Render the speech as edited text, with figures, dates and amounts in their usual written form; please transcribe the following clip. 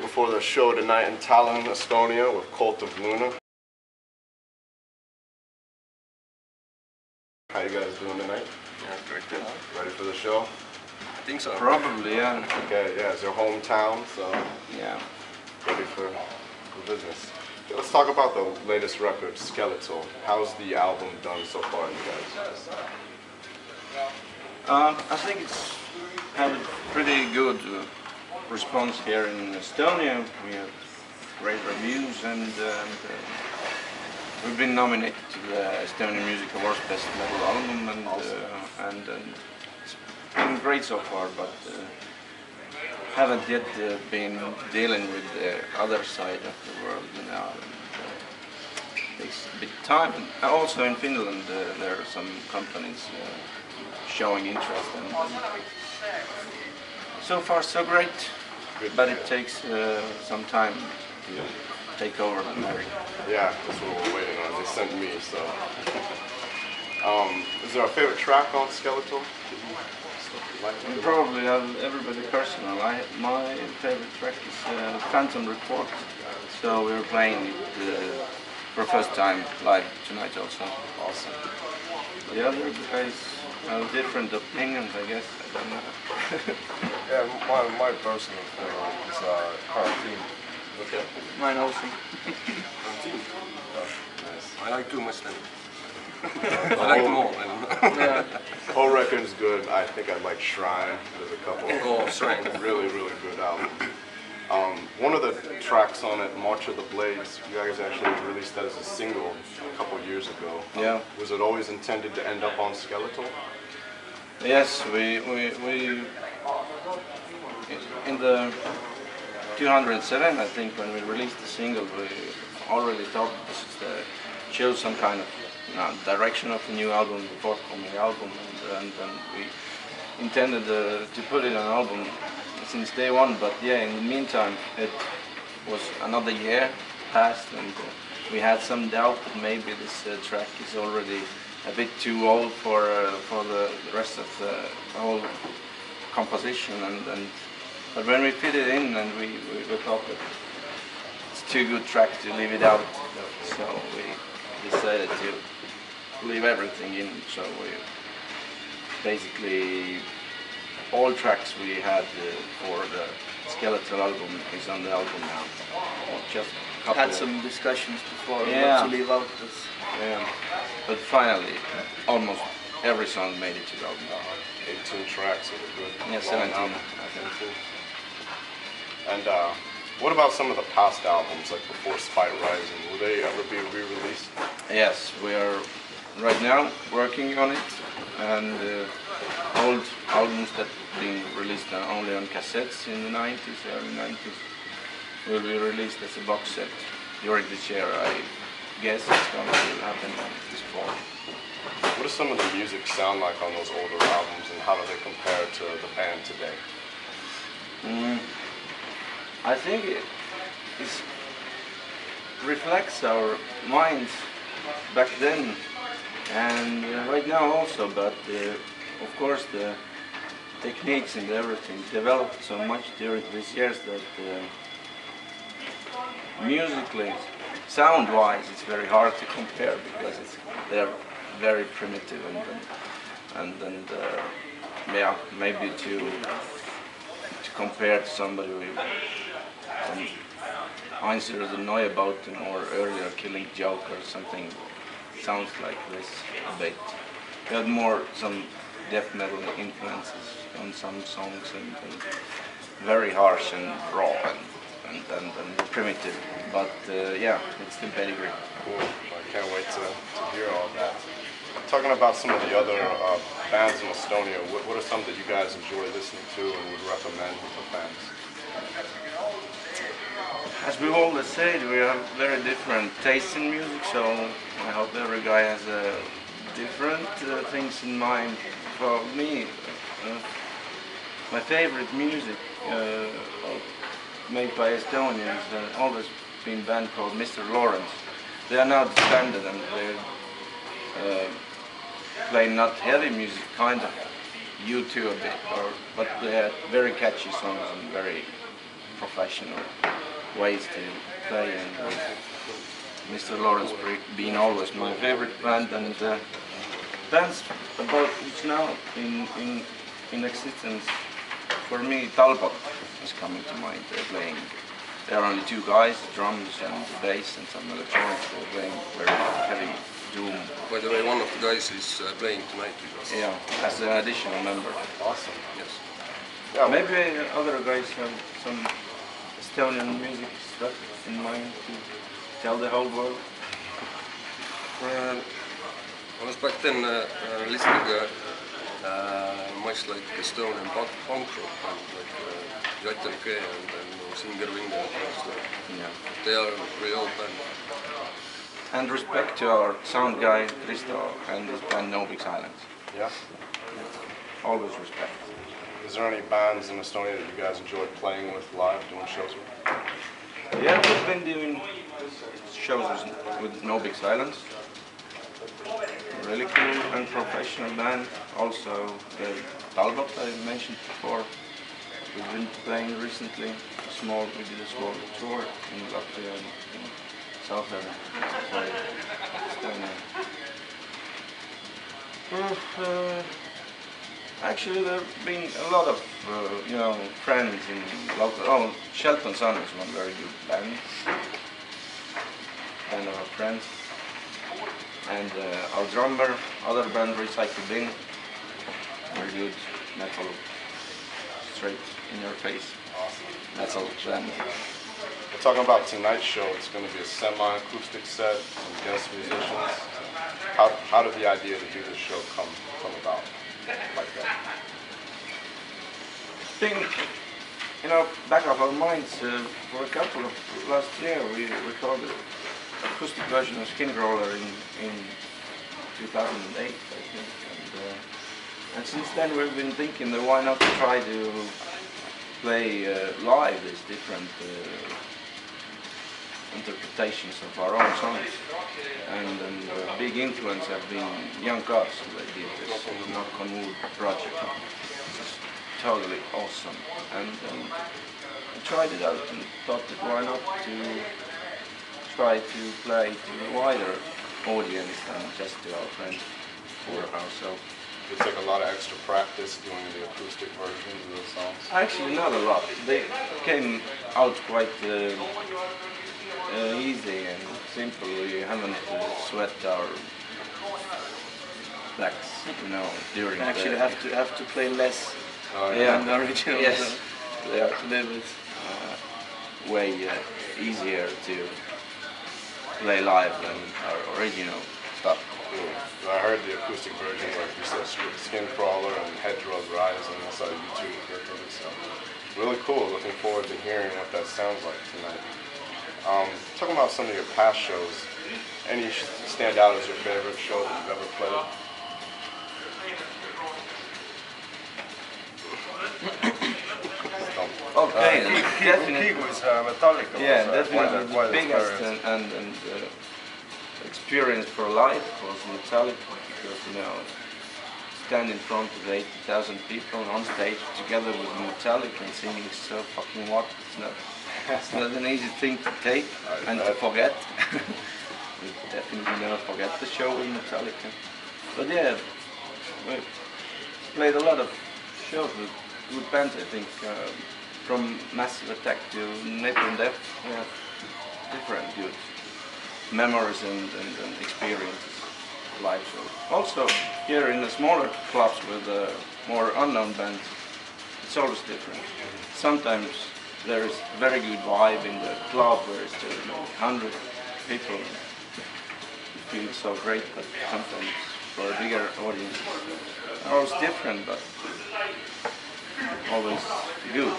before the show tonight in Tallinn, Estonia with Cult of Luna. How you guys doing tonight? Yeah, very good. Ready for the show? I think so. Probably, yeah. Okay, yeah, it's your hometown, so Yeah. ready for business. Okay, let's talk about the latest record, Skeletal. How's the album done so far, you guys? I think it's had a pretty good response here in Estonia. We have great reviews and we've been nominated to the Estonian Music Awards Best Metal Album and it's been great so far, but haven't yet been dealing with the other side of the world, you know. Takes a bit of time. And also in Finland there are some companies showing interest and so far so great, but it takes some time to take over the America. Yeah, that's what we're waiting on. They sent me, so. Is there a favorite track on Skeletal? Probably everybody personal. My favorite track is Phantom Report. So we're playing it for the first time live tonight also. Awesome. The other guys have different opinions, I guess. I don't know. Yeah, my personal favorite is Quarantine. Okay. Mine also. Oh, nice. I like too much then. I like them all. Yeah. Whole record is good. I think I like Shrine. There's a couple. Oh, Shrine. Really, really good album. One of the tracks on it, March of the Blades, you guys actually released that as a single a couple years ago. Yeah. Was it always intended to end up on Skeletal? Yes, we in the 2007, I think, when we released the single, we already thought this is the show some kind of direction of the new album, the forthcoming album, and we intended to put it on album since day one. But yeah, in the meantime, it was another year passed, and we had some doubt that maybe this track is already a bit too old for the rest of the whole composition, but when we fit it in, and we thought that it's too good track to leave it out, so we decided to leave everything in. So we basically all tracks we had for the Skeletal album is on the album now. Just a couple. Had some discussions before Yeah. not to leave out this. Yeah, but finally, almost every song made it to the album. 18 tracks, so they're good. Yeah, 17. Long album, I think. And what about some of the past albums, like before Spite Rising? Will they ever be re-released? Yes, we are right now working on it, and old albums that been released only on cassettes in the 90s, early 90s, will be released as a box set during this year. I guess it's going to happen this fall. What does some of the music sound like on those older albums, and how do they compare to the band today? I think it reflects our minds back then and right now also, but of course the techniques and everything developed so much during these years that musically, sound-wise, it's very hard to compare because they're very primitive and yeah, maybe to compare to somebody with Heinz or the Neubauten or earlier Killing Joke or something sounds like this a bit. We had more some death metal influences on some songs and very harsh and raw and primitive, but yeah, it's the Pedigree. Cool. I can't wait to hear all that. Talking about some of the other bands in Estonia, what are some that you guys enjoy listening to and would recommend for fans? As we've always said, we have very different tastes in music, so I hope every guy has different things in mind. For me, my favorite music made by Estonians has always been a band called Mr. Lawrence. They are now disbanded and they play not heavy music, kind of U2 a bit, but they had very catchy songs and very professional ways to play, and Mr. Lawrence being always my favorite band, and bands about which now in existence, for me Talbot is coming to mind. They're playing, there are only two guys, drums and bass and some electronics. They're playing very heavy doom. By the way, one of the guys is playing tonight with us. Yeah, as an additional member. Awesome. Yes. Yeah, Maybe other guys have some Estonian music stuff in mind to tell the whole world. I was back then listening much like Estonian punk rock, like Nole'Core and Singer Winger and stuff. Yeah. They are really old band. And respect to our sound guy, Risto, and his band No Big Silence. yeah. Always respect. Is there any bands in Estonia that you guys enjoy playing with live, doing shows with? Yeah, we've been doing shows with No Big Silence. Really cool and professional band. Also the Talbot I mentioned before. We've been playing recently. We did a small tour in Latvia and in southern Estonia. Actually, there have been a lot of friends in local. Oh, Shelton Sun is one very good band. One of our friends. And our drummer, other band Recycle Bin, very good metal, straight in your face. Metal band. We're talking about tonight's show. It's going to be a semi-acoustic set, some guest musicians. How did the idea to do this show come about like that? I think, back of our minds, for a couple of last year we recorded acoustic version of Skin Crawler in 2008, I think, and since then we've been thinking that why not try to play live these different interpretations of our own songs, and a big influence have been Young Gods. They did this Knock on Wood project, which is totally awesome, and we tried it out and thought that why not to try to play to a wider audience than just to our friends or ourselves. It took a lot of extra practice doing the acoustic versions of those songs. Actually, not a lot. They came out quite easy and simple. We haven't sweat our backs, during. Actually, have to play less Yeah. than the original. Yes. They are A little bit. way easier to play live than our original stuff. Cool. I heard the acoustic version, like you said, Skin Crawler and Head Drug Rising. I saw a YouTube clip of it, so really cool. Looking forward to hearing what that sounds like tonight. Talking about some of your past shows, any stand out as your favorite show that you've ever played? Okay, definitely. He was Metallica. Yeah, was, definitely quite the biggest experience. and experience for life was Metallica, because stand in front of 80,000 people on stage together with Metallica and singing so fucking what? It's not an easy thing to take and to forget. We definitely never forget the show with Metallica. But yeah, we played a lot of shows with good bands, I think. From Massive Attack to Napalm Death, we have different good memories and experiences, live shows. Also, here in the smaller clubs with more unknown bands, it's always different. Sometimes there is very good vibe in the club where it's just 100 people. It feels so great, but sometimes for a bigger audience, it's always different, but always good.